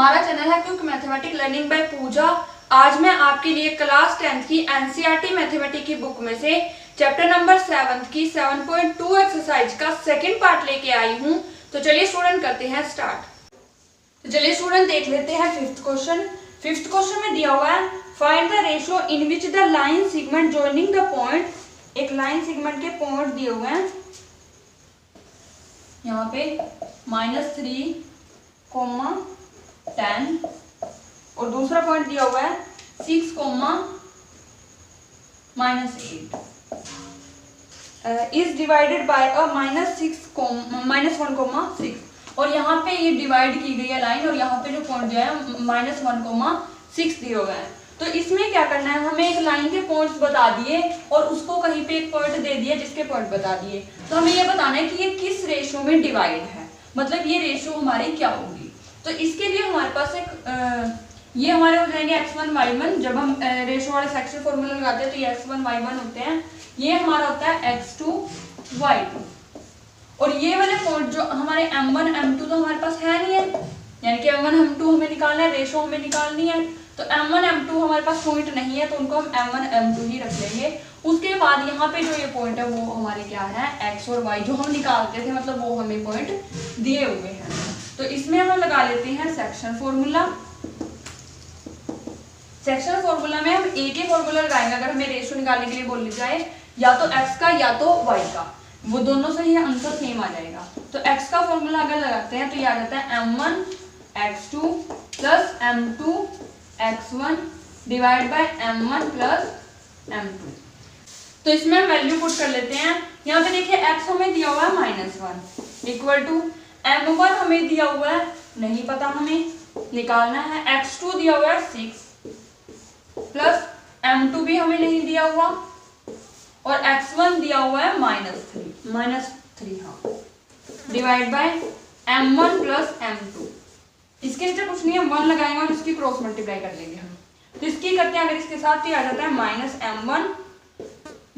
हमारा चैनल है quick mathematics learning by पूजा। आज मैं आपके लिए क्लास 10th की एनसीईआरटी मैथमेटिक्स की बुक में से चैप्टर नंबर 7 की 7.2 एक्सरसाइज का सेकंड पार्ट लेके आई हूँ। तो चलिए स्टूडेंट करते हैं स्टार्ट। तो चलिए स्टूडेंट देख लेते हैं फिफ्थ क्वेश्चन। फिफ्थ क्वेश्चन में दिया हुआ है find the ratio in which the line segment joining the point. एक लाइन सेगमेंट के पॉइंट दिए हुए हैं यहाँ पे -3, 10 और दूसरा पॉइंट दिया हुआ है 6, -8 इज डिवाइडेड बाय अ -1, और यहाँ पे ये डिवाइड की गई है लाइन और यहाँ पे जो पॉइंट दिया है -1,6 दिए हुए हैं। तो इसमें क्या करना है, हमें एक लाइन के पॉइंट्स बता दिए और उसको कहीं पे एक पॉइंट दे दिया जिसके पॉइंट बता दिए। तो हमें ये बताना है कि ये किस रेशियो में डिवाइड है, मतलब ये रेशियो हमारी क्या होगी। तो इसके लिए हमारे पास एक ये हमारे हो जाएंगे x1 y1। जब हम रेशियो वाले सेक्शन फॉर्मूला लगाते हैं तो ये x1 y1 होते हैं, ये हमारा होता है x2 y2। और ये वाले पॉइंट जो हमारे m1 m2 तो हमारे पास है नहीं है, यानी कि m1 m2 हमें निकालना है, रेशियो हमें निकालनी है। तो m1 m2 हमारे पास पॉइंट नहीं है तो उनको हम m1 m2 ही रख लेंगे। उसके बाद यहाँ पे जो ये पॉइंट है वो हमारे क्या है, x और y जो हम निकालते थे, मतलब वो हमें पॉइंट दिए हुए हैं। तो इसमें हम लगा लेते हैं सेक्शन फॉर्मूला। सेक्शन फॉर्मूला में हम एक ही फॉर्मूला लगाएंगे अगर हमें रेशियो निकालने के लिए बोली जाए, या तो x का या तो y का, वो दोनों से ही आंसर सेम आ जाएगा। तो x का फॉर्मूला अगर लगाते हैं तो ये आ जाता है m1 x2 plus m2 x1 divide by m1 plus m2। तो इसमें हम वैल्यू पुट कर लेते हैं। यहाँ पे देखिए x हमें दिया हुआ है -1 इक्वल टू m1 हमें दिया हुआ है नहीं पता, हमें निकालना है। x2 दिया हुआ है 6 प्लस m2 भी हमें नहीं दिया हुआ और x1 दिया हुआ है -3 हाँ, divide by m1 plus m2। इसके नीचे कुछ नहीं है, 1 लगाएंगे और इसकी क्रॉस मल्टीप्लाई कर लेंगे हम। तो इसकी करते हैं अगर इसके साथ ये आ जाता है -m1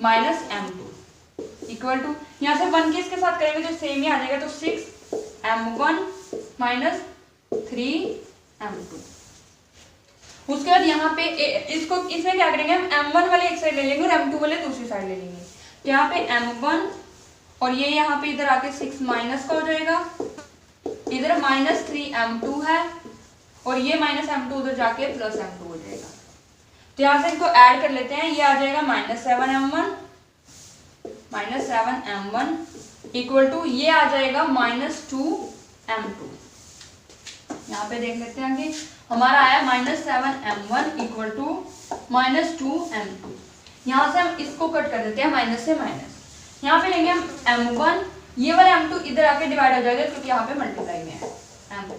-m2 इक्वल टू, यहाँ से 1 के इसके साथ करेंगे तो सेम ही आ जाएगा, तो 6m1 -3m2। उसके बाद यहाँ पे इसको इसमें क्या करेंगे, हम m1 वाले एक साइड ले लेंगे और m2 वाले दूसरी साइड ले लेंगे। तो यहाँ पे m1 और ये यहाँ पे इधर आके 6 माइनस का हो जाएगा, इधर -3m2 है और ये -m2 उधर जाके प्लस m2 हो जाएगा। तो यहाँ से इनको ऐड कर लेते हैं, ये आ जाएगा -7m1 इक्वल टू ये आ जाएगा -2m2। यहाँ पे देख लेते हैं कि हमारा आया -7m1 इक्वल टू -2m2। यहाँ से हम इसको कट कर देते हैं माइनस से माइनस। यहाँ पे लेंगे हम m1, ये वाला m2 इधर आके डिवाइड हो जाएगा क्योंकि यहाँ पे मल्टीप्लाई में है m2।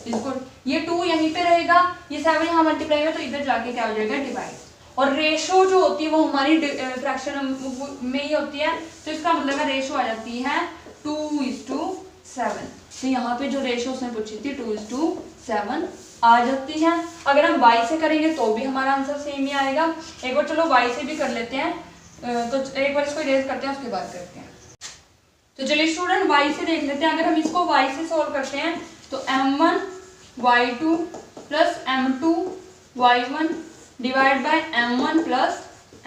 इसको ये 2 यहीं पे रहेगा, ये 7 यहाँ मल्टीप्लाई में, तो इधर जाके क्या हो जाएगा, डिवाइड। और रेशो जो होती है वो हमारी फ्रैक्शन में ही होती है, तो इसका मतलब है रेशो आ जाती है 2:7। तो यहाँ पे जो रेशो उसने पूछी थी 2:7 आ जाती है। अगर हम y से करेंगे तो भी हमारा आंसर सेम ही आएगा। एक बार चलो y से भी कर लेते हैं, तो एक बार इसको इरेज करते हैं उसके बाद करते हैं। तो चलिए स्टूडेंट y से देख लेते हैं। अगर हम इसको y से सोल्व करते हैं तो m1 y2 plus m2 y1 divide by m1 plus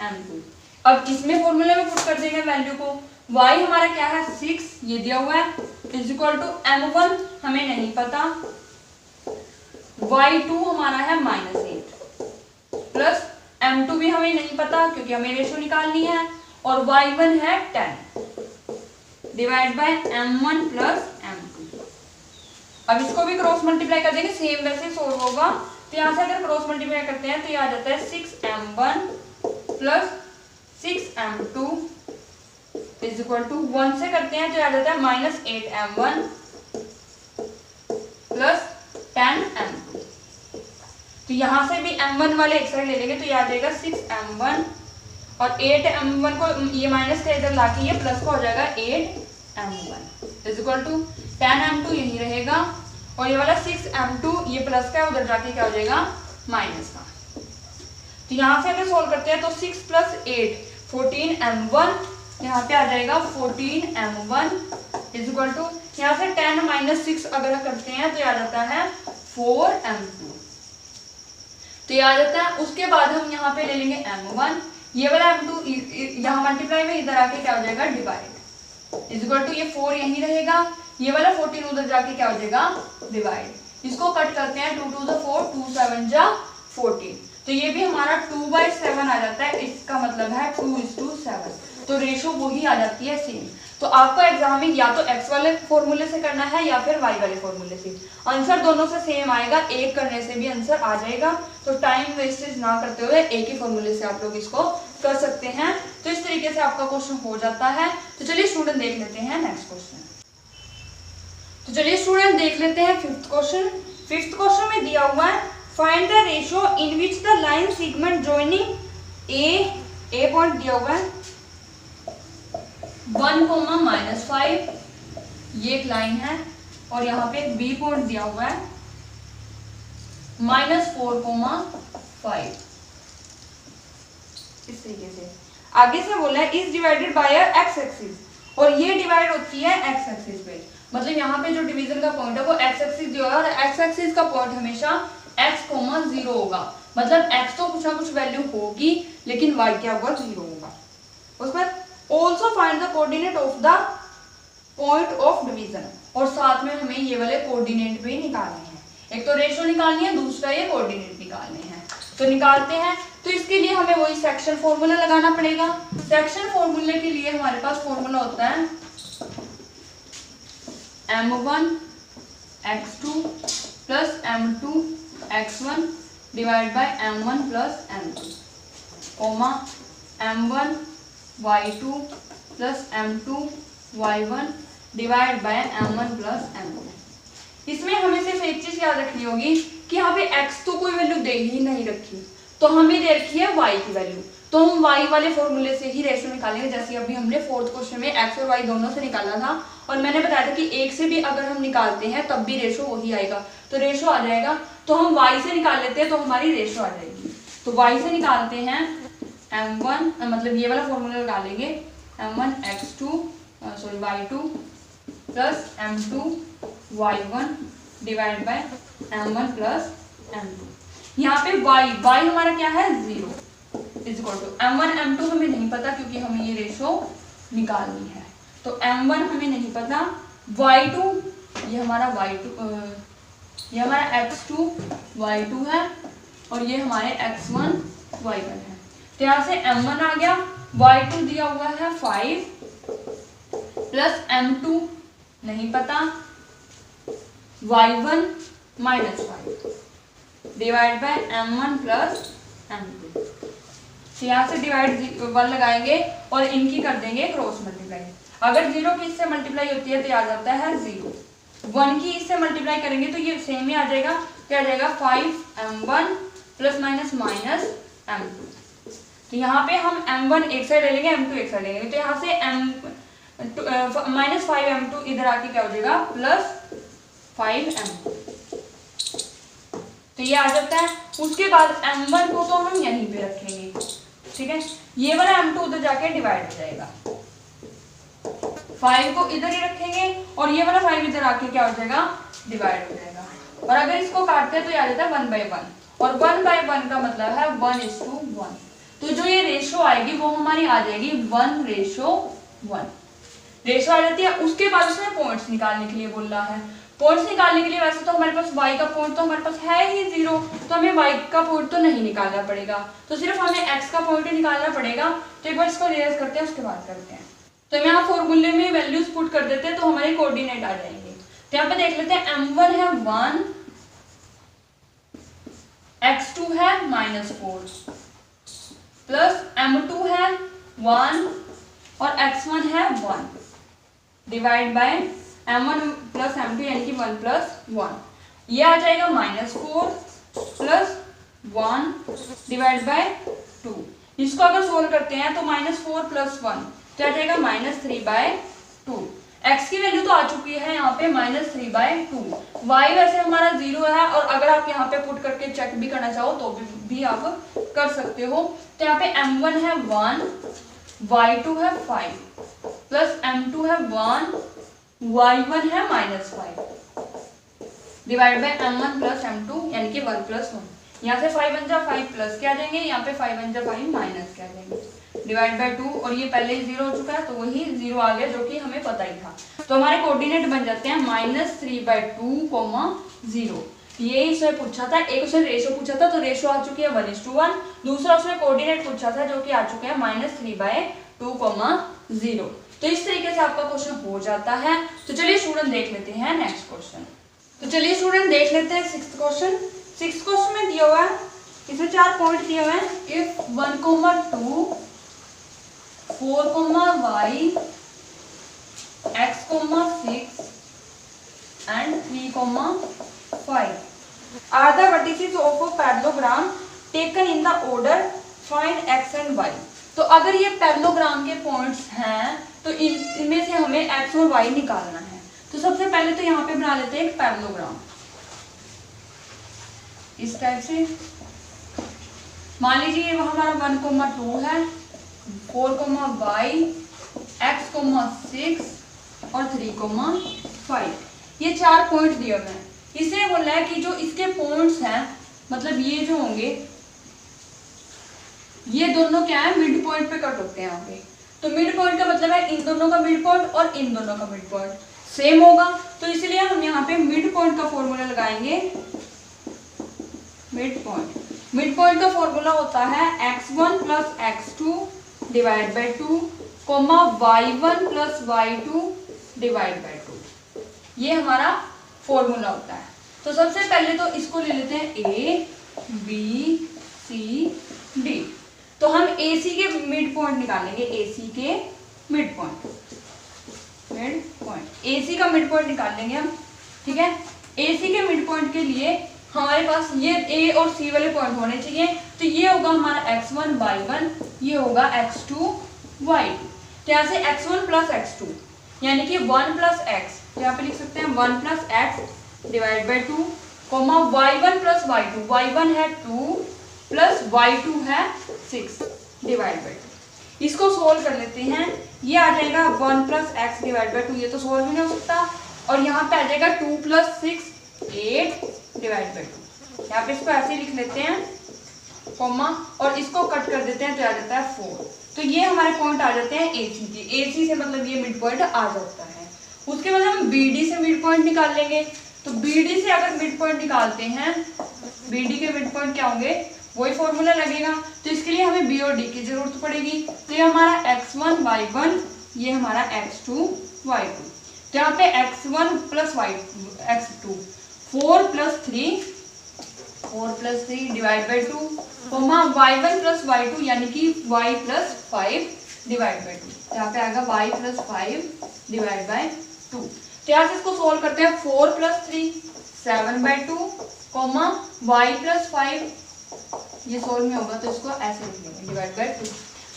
m2। अब इसमें फॉर्मूले में पुट कर देंगे वैल्यू को। y हमारा क्या है 6 ये दिया हुआ है इज इक्वल टू m1 हमें नहीं पता, y2 हमारा है -8 प्लस m2 भी हमें नहीं पता क्योंकि हमें रेशो निकालनी है, और y1 है 10 divide by m1 plus m2। अब इसको भी क्रॉस मल्टीप्लाई कर देंगे, सेम वैसे सोल्व होगा। तो यहाँ से अगर क्रॉस मल्टीप्लाई करते हैं तो ये आ जाता है 6m1 plus 6m2 is equal to 1 से करते हैं तो आ जाता है -8m1 प्लस 10m2। तो यहाँ से भी m1 वाले एक साइड ले लेंगे तो ये आ जाएगा 6m1 और 8m1 को ये माइनस का इधर लाके ये प्लस का हो जाएगा 8m1 is equal to 10m2 यही रहेगा, और ये वाला 6m2 ये प्लस का उधर जाके क्या हो जाएगा, माइनस का। तो यहाँ से अगर सोल्व करते हैं तो 6 + 8 14m1, यहाँ पे आ जाएगा 14m1 इज इक्वल टू, यहाँ से 10 - 6 अगर करते हैं तो आ जाता है 4m2। तो ये आ जाता है। उसके बाद हम यहाँ पे ले लेंगे m1, ये वाला m2 यहाँ मल्टीप्लाई में इधर आके क्या हो जाएगा डिवाइड, इज इक्वल टू ये 4 यहीं रहेगा, ये वाला 14 उधर जाके क्या हो जाएगा डिवाइड। इसको कट करते हैं, 2 2 4, 2 7 जा 14, तो ये भी हमारा 2/7 आ जाता है। इसका मतलब है 2:7, तो रेशो वही आ जाती है सेम। तो आपको एग्जाम में या तो x वाले फॉर्मूले से करना है या फिर y वाले फॉर्मूले से, आंसर दोनों से सेम आएगा, एक करने से भी आंसर आ जाएगा। तो टाइम वेस्टेज ना करते हुए एक ही फॉर्मूले से आप लोग इसको कर सकते हैं। तो इस तरीके से आपका क्वेश्चन हो जाता है। तो चलिए स्टूडेंट देख लेते हैं नेक्स्ट क्वेश्चन। तो चलिए स्टूडेंट देख लेते हैं फिफ्थ क्वेश्चन। फिफ्थ क्वेश्चन में दिया हुआ है find the ratio in which the line segment joining A point दिया हुआ है 1,-5, ये एक लाइन है, और यहाँ पे एक बी पॉइंट दिया हुआ है -4,5। इस तरीके से आगे से बोला है is divided by x axis, और ये डिवाइड होती है एक्स एक्सिस पे। मतलब यहाँ पे जो डिवीजन का पॉइंट है वो एक्स एक्सिस दिया है, और एक्स एक्सिस का पॉइंट हमेशा x,0 होगा। मतलब x तो कुछ ना कुछ वैल्यू होगी, लेकिन y क्या होगा 0 होगा। उसके बाद also find the coordinate of the point of division, और साथ में हमें ये वाले कोऑर्डिनेट भी निकालने हैं। एक तो रेशो निकालनी है, दूसरा ये कोऑर्डिनेट निकालने हैं। तो निकालते हैं। तो इसके लिए हमें वही सेक्शन फॉर्मूला लगाना पड़ेगा। सेक्शन फॉर्मूले के लिए हमारे पास फॉर्मूला होता है m1 x2 plus m2 x1 divide by m1 plus m2, comma m1 y2 plus m2 y1 divide by m1 plus m2। इसमें हमें सिर्फ एक चीज याद रखनी होगी कि यहाँ पे x तो कोई वैल्यू दे ही नहीं रखी, तो हमें दे रखी है y की वैल्यू। तो हम y वाले फॉर्मूले से ही रेशो निकालेंगे, जैसे अभी हमने फोर्थ क्वेश्चन में x और y दोनों से निकाला था, और मैंने बताया था कि एक से भी अगर हम निकालते हैं तब भी रेशो वही आएगा, तो रेशो आ जाएगा। तो हम y से निकाल लेते हैं तो हमारी रेशो आ जाएगी। तो y से निकालते हैं m1, मतलब ये वाला फॉर्मूला लगा लेंगे m1 x2 sorry y2 plus m2 y1 divide by m1 plus m2। यहाँ पे y हमारा क्या है 0 is equal to m1 m2 हमें नहीं पता क्योंकि हमें ये रेशो निकालनी है। तो m1 हमें नहीं पता, y2 ये हमारा ये हमारा x2 y2 है, और ये हमारे x1 y1 है। तो यहाँ से m1 आ गया, y2 दिया हुआ है 5 प्लस m2 नहीं पता, y1 -5 divide by m1 plus m2। यहाँ से डिवाइड 1 लगाएंगे और इनकी कर देंगे क्रॉस मल्टीप्लाई। अगर 0 की इससे मल्टीप्लाई होती है तो आ जाता है 0, 1 की इससे मल्टीप्लाई करेंगे तो ये सेम ही आ जाएगा। क्या आ जाएगा 5m1 प्लस माइनस m2। तो यहाँ पे हम m1 एक साइड ले लेंगे, m2 एक साइड ले लेंगे, तो यहाँ से -5m2 इधर आके क्या हो जाएगा +5m2। तो ये आ जाता है। उसके बाद m1 को तो हम यहीं पे रखेंगे, ठीक है। ये वाला m2 उधर जाके डिवाइड हो जाएगा, 5 को इधर ही रखेंगे और ये वाला 5 इधर आके क्या हो जाएगा डिवाइड हो जाएगा। और अगर इसको काटते हैं तो ये आ जाता है 1/1, और 1/1 का मतलब है 1:1। तो जो ये रेशो आएगी वो हमारी आ जाएगी 1:1 रेशो आ जाती है। उसके बाद उसमें पॉइंट्स निकालने के लिए बोल रहा है। पॉइंट्स निकालने के लिए वैसे तो हमारे पास y का पॉइंट तो हमारे पास है ही 0, तो हमें y का पॉइंट तो नहीं निकालना पड़ेगा, तो सिर्फ हमें x का पॉइंट ही निकालना पड़ेगा। तो एक बार इसको रियलाइज करते हैं, उसके बाद करते हैं। तो हम यहाँ फॉर्मूले में वैल्यूज पुट कर देते हैं तो हमारे कोऑर्डिनेट आ जाएंगे। तो यहाँ पे देख लेते हैं m1 है 1, x2 है -4 प्लस m2 है 1 और x1 है 1 divide by m1 plus m2 यानी कि 1 + 1। ये आ जाएगा -4 प्लस 1 डिवाइड बाय 2। इसको अगर सोल्व करते हैं तो -4 + 1 तो आ जाएगा -3/2। x की वैल्यू तो आ चुकी है यहाँ पे -3/2। y वैसे हमारा 0 है, और अगर आप यहाँ पे पुट करके चेक भी करना चाहो तो भी आप कर सकते हो। तो यहाँ पे m1 है 1, y2 है 5 प्लस m2 है 1, y1 है -5। Divide by m1 plus m2 यानी कि 1 प्लस 1। यहाँ से 5 बन जा 5 प्लस क्या देंगे, यहाँ पे 5 बन जा 5 माइनस क्या देंगे, डिवाइड बाय 2। और ये पहले ही 0 हो चुका है तो वही 0 आ गया, जो कि हमें पता ही था। तो हमारे कोऑर्डिनेट बन जाते हैं -3/2, 0। ये इसने पूछा था, एक उसने रेशो पूछा था तो रेशो आ चुकी है 1:1। दूसरा उसने कोऑर्डिनेट पूछा था जो कि आ चुके हैं -3/2, 0। तो इस तरीके से आपका क्वेश्चन हो जाता है। तो चलिए स्टूडेंट देख लेते हैं नेक्स्ट क्वेश्चन। तो चलिए स्टूडेंट देख लेते हैं सिक्स्थ क्वेश्चन। सिक्स्थ क्वेश्चन में दिया हुआ है, इसमें 4 पॉइंट दिए हुए हैं। If 1, 2, 4, y, x, 6 and 3, 5 are the vertices of a parallelogram taken in the order find x and y। तो अगर ये पैरेललोग्राम के पॉइंट्स हैं तो इनमें से हमें x और y निकालना है। तो सबसे पहले तो यहाँ पे बना लेते हैं एक पैरेललोग्राम इस टाइप से। मान लीजिए ये हमारा 1, 2 है, 4, y, x, 6 और 3, 5। ये 4 पॉइंट दिए हुए हैं। इसे बोला है कि जो इसके पॉइंट्स हैं, मतलब ये जो होंगे, ये दोनों क्या है, मिड पॉइंट पे कट होते हैं यहाँ पे। तो मिड पॉइंट का मतलब है इन दोनों का मिड पॉइंट और इन दोनों का मिड पॉइंट सेम होगा। तो इसलिए हम यहाँ पे मिड पॉइंट का फॉर्मूला लगाएंगे। मिड पॉइंट का फॉर्मूला होता है x1 plus x2 divide by 2, y1 plus y2 divide by 2। ये हमारा फॉर्मूला होता है। तो सबसे पहले तो इसको ले लेते हैं a, b, c, d। तो हम AC के मिड पॉइंट निकालेंगे, AC के मिड पॉइंट, AC का मिड पॉइंट निकाल लेंगे हम, ठीक है। AC के मिड पॉइंट के लिए हमारे पास ये A और C वाले पॉइंट होने चाहिए। तो ये होगा हमारा x1 y1, ये होगा x2 y2। तो यहाँ से x1 प्लस x2 यानी कि 1 प्लस x, यहाँ पे लिख सकते हैं 1 plus x divide by 2, y1 plus y2, y1 है 2 प्लस y2 है 6 डिवाइड बाई 2। इसको सोल्व कर लेते हैं। ये आ जाएगा 1 प्लस x डिवाइड बाई 2, ये तो सोल्व ही नहीं हो सकता। और यहाँ पे आ जाएगा 2 प्लस 6 8 डिवाइड बाई 2। यहाँ पे इसको ऐसे लिख लेते हैं कॉमा, और इसको कट कर देते हैं तो आ जाता है 4। तो ये हमारे पॉइंट आ जाते हैं AC के। AC से मतलब ये मिड पॉइंट आ जाता है। उसके बाद हम BD से मिड पॉइंट निकाल लेंगे। तो BD से अगर मिड पॉइंट निकालते हैं, BD के मिड पॉइंट क्या होंगे, वही फॉर्मूला लगेगा। तो इसके लिए हमें B और D की जरूरत पड़ेगी। तो ये हमारा x1 y1, ये हमारा x2 y2। तो यहाँ पे x1 plus x2 4 plus 3 divide by 2, y1 plus y2 यानी कि y प्लस 5 डिवाइड बाई 2। यहाँ पे आएगा y प्लस 5 डिवाइड बाई 2। तो यहाँ से इसको सोल्व करते हैं। 4 प्लस 3 7/2, y प्लस 5, ये सोल्व में होगा तो इसको ऐसे लिख लेंगे डिवाइड बाई 2।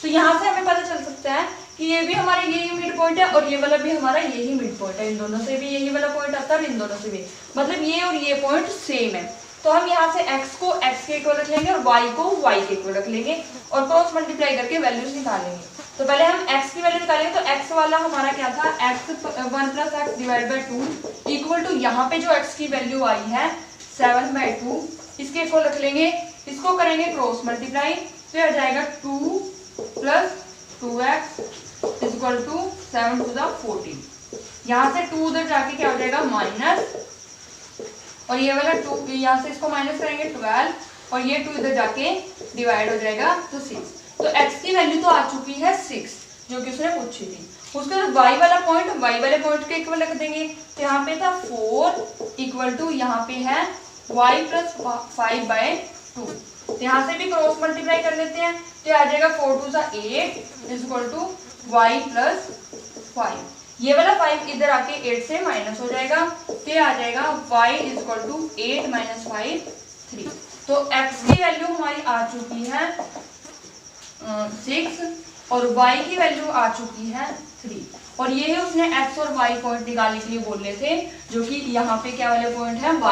तो यहाँ से हमें पता चल सकता है कि ये भी हमारा यही मिड पॉइंट है और ये वाला भी हमारा यही मिड पॉइंट है। इन दोनों से भी यही वाला पॉइंट आता है और इन दोनों से भी, मतलब ये और ये पॉइंट सेम है। तो हम यहाँ से x को x के इक्वल रख लेंगे और y को y के इक्वल रख लेंगे और क्रॉस मल्टीप्लाई करके वैल्यूज निकालेंगे। तो पहले हम x की वैल्यू निकालेंगे। तो x वाला हमारा क्या था, x1 plus x divide by 2 equal to यहाँ पे जो x की वैल्यू आई है 7/2, इसके इक्वल रख लेंगे। इसको करेंगे क्रॉस मल्टीप्लाई, तो आ जाएगा 2 plus 2x is equal to 7 to the 14। यहाँ से 2 उधर जाके क्या हो जाएगा माइनस, और ये वाला 2 यहाँ से इसको माइनस करेंगे 12, और ये 2 इधर जाके डिवाइड हो जाएगा तो 6। तो x की वैल्यू तो आ चुकी है 6 जो कि उसने पूछी थी। उसके बाद y वाला पॉइंट, y वाले पॉइंट के इक्वल रख देंगे। तो यहाँ पे था 4 इक्वल टू यहाँ पे है y प्लस 5/2। तो यहाँ से भी क्रॉस मल्टीप्लाई कर लेते हैं। तो आ जाएगा 4 टू सा 8 is equal to y plus 5। ये वाला 5 इधर आके 8 से माइनस हो जाएगा। तो आ जाएगा y is equal to 8 minus 5 3। तो x की वैल्यू हमारी आ चुकी है 6 और y की वैल्यू आ चुकी है 3। और ये है उसने x और y पॉइंट निकालने के लिए बोले थे, जो कि यहाँ पे क्या वाले पॉइंट है y,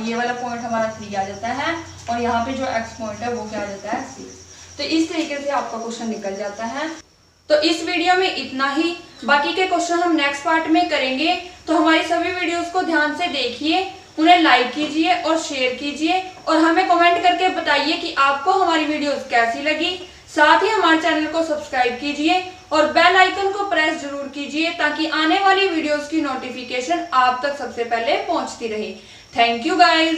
ये वाला पॉइंट हमारा 3 आ जाता है और यहाँ पे जो x पॉइंट है वो क्या आ जाता है 6। तो इस तरीके से आपका क्वेश्चन निकल जाता है। तो इस वीडियो में इतना ही, बाकी के क्वेश्चन हम नेक्स्ट पार्ट में करेंगे। तो हमारी सभी वीडियोस को ध्यान से देखिए उन्हें लाइक कीजिए और शेयर कीजिए और हमें कमेंट करके बताइए कि आपको हमारी वीडियोस कैसी लगी। साथ ही हमारे चैनल को सब्सक्राइब कीजिए और बेल आइकन को प्रेस जरूर कीजिए ताकि आने वाली वीडियोस की नोटिफिकेशन आप तक सबसे पहले पहुंचती रहे। Thank you guys.